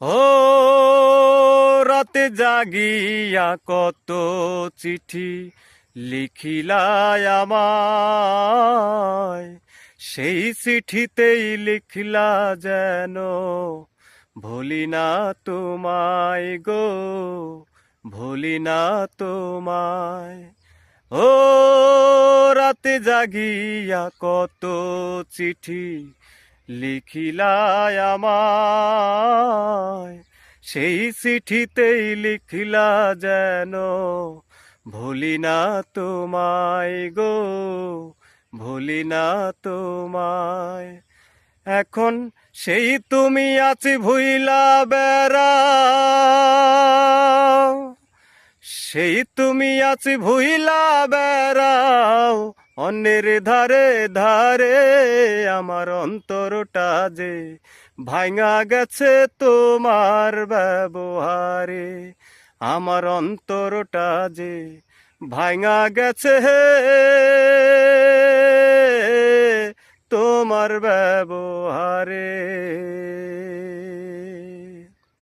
ও রাতে জাগিয়া কত চিঠি লিখিলাই আমায়, সেই চিঠিতেই লিখলা যেন ভুলি না তোমায় গো, ভুলি না তোমায়। ও রাতে জাগিয়া কত চিঠি লিখিলাই আমায়, সেই চিঠিতেই লিখিলা যেন ভুলি না তোমায় গো, ভুলি না তোমায়। এখন সেই তুমি আছি ভুইলা বেড়াও, সেই তুমি আছি ভুইলা বেড়াও অন্যের ধারে ধারে। আমার অন্তরটা যে ভাঙা গেছে তোমার ব্যবহারে, আমার অন্তরটা যে ভাঙা গেছে তোমার ব্যবহারে।